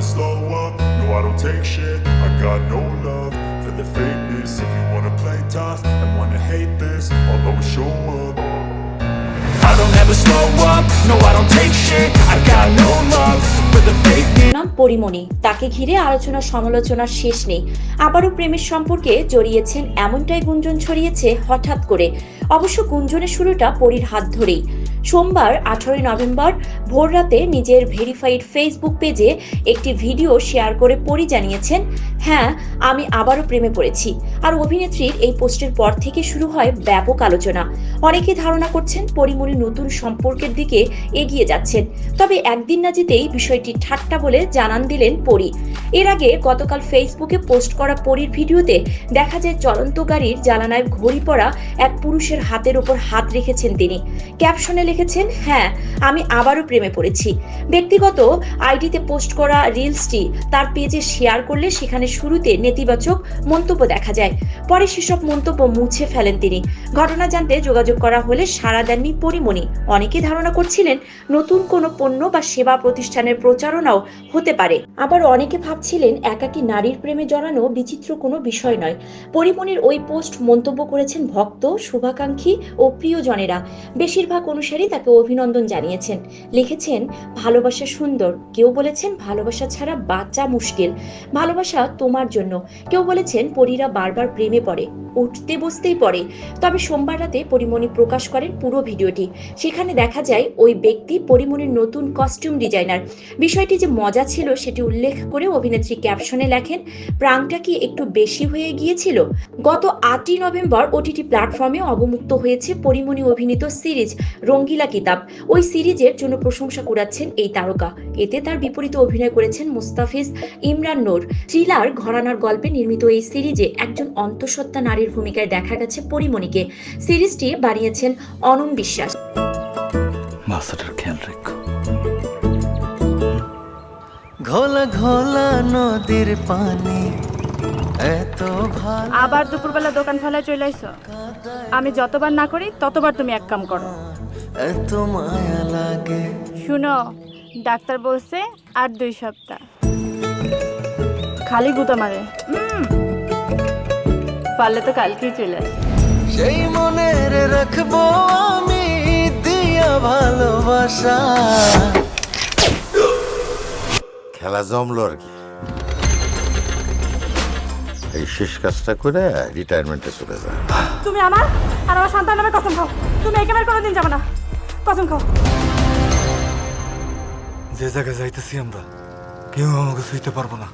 slow up, no I don't take shit. I got no love for the fakeness. If you wanna play tough and wanna hate this, I'll always show up. I don't ever slow up, no I don't take shit. I got no love for the fakeness. নাম পরিমণি, তাকে ঘিরে আলোচনা সমালোচনার শেষ নেই। আবারও প্রেমের সম্পর্কে জড়িয়েছেন এমনটাই গুঞ্জন ছড়িয়েছে হঠাৎ করে। অবশ্য গুঞ্জনের শুরুটা পরীর হাত ধরেই। সোমবার 18 নভেম্বর ভোররাতে নিজের ভেরিফাইড ফেসবুক পেজে একটি ভিডিও শেয়ার করে পরী জানিয়েছেন, হ্যাঁ আমি আবারও প্রেমে পড়েছি। আর অভিনেত্রীর এই পোস্টের পর থেকে শুরু হয় ব্যাপক আলোচনা। অনেকে ধারণা করছেন পরিমণি নতুন সম্পর্কের দিকে এগিয়ে যাচ্ছেন। তবে একদিন না যেতেই বিষয়টি ঠাট্টা বলে জানান দিলেন পরী। এর আগে গতকাল ফেসবুকে পোস্ট করা পরীর ভিডিওতে দেখা যায় চলন্ত গাড়ির জানালায় ঘড়ি পরা এক পুরুষের হাতের ওপর হাত রেখেছেন তিনি। ক্যাপশনে লিখেছেন, হ্যাঁ আমি আবারও প্রেমে পড়েছি। ব্যক্তিগত আইডিতে পোস্ট করা রিলসটি তার পেজে শেয়ার করলে সেখানে শুরুতে নেতিবাচক মন্তব্য দেখা যায়। পরে সেসব মন্তব্য মুছে ফেলেন তিনি। ঘটনা জানতে যোগাযোগ করা হলে সাড়া দেননি পরিমণি। অনেকে ধারণা করছিলেন নতুন কোনো পণ্য বা সেবা প্রতিষ্ঠানের প্রচারণাও হতে পারে। আবার অনেকে ভাবছিলেন একাকী নারীর প্রেমে জড়ানো বিচিত্র কোনো বিষয় নয়। পরিমণির ওই পোস্ট মন্তব্য করেছেন ভক্ত, শুভাকাঙ্ক্ষী ও প্রিয়জনেরা। বেশিরভাগ অনুসারী তাকে অভিনন্দন জানিয়েছেন। লিখেছেন, ভালোবাসা সুন্দর। কেউ বলেছেন ভালোবাসা ছাড়া বাঁচা মুশকিল, ভালোবাসা তোমার জন্য। কেউ বলেছেন পরীরা বারবার প্রেমে পড়ে, উঠতে বসতেই পড়ে। তবে সোমবার রাতে পরিমণি প্রকাশ করেন পুরো ভিডিওটি। সেখানে দেখা যায় ওই ব্যক্তি পরিমণির নতুন কস্টিউম ডিজাইনার। বিষয়টি যে মজা ছিল সেটি উল্লেখ করে অভিনেত্রী ক্যাপশনে লেখেন, প্রাণটা কি একটু বেশি হয়ে গিয়েছিল? গত 8 নভেম্বর ওটিটি প্ল্যাটফর্মে অবমুক্ত হয়েছে পরিমণি অভিনীত সিরিজ রঙ্গিলা কিতাব। ওই সিরিজের জন্য প্রশংসা কুড়াচ্ছেন এই তারকা। এতে তার বিপরীতে অভিনয় করেছেন মুস্তাফিজ ইমরান নূর। থ্রিলার ঘরানার গল্পে নির্মিত এই সিরিজে একজন অন্তঃসত্ত্বা নারীর ভূমিকায় দেখা গেছে পরিমণিকে। সিরিজটি বানিয়েছেন অনম বিশ্বাস। মাথাটার খেয়াল রেখো। ঘোলা ঘোলা নদীর পানি এত ভালো। আবার দুপুরবেলা দোকান ফেলায় চলে আইছো। আমি যতবার না করি ততবার তুমি এক কাম করো। এত মায়া লাগে। শুনো, ডাক্তার বলছে আর 2 সপ্তাহ। খালি গুতা মারে। পারলে তো কালকেই চলে আসে। সেই মনের রাখবো আমি দিয়া ভালোবাসা। খেলা জমলো আর কি। এই শেষ কাজটা করে রিটায়ারমেন্টে চলে যায়। তুমি আমার আর আমার সন্তান নামে কসম খাও, তুমি একেবারে কোনোদিন যাবে না। কসম খাও। যে জায়গায় যাইতেছি আমরা, কেউ আমাকে ছুঁইতে পারবো না।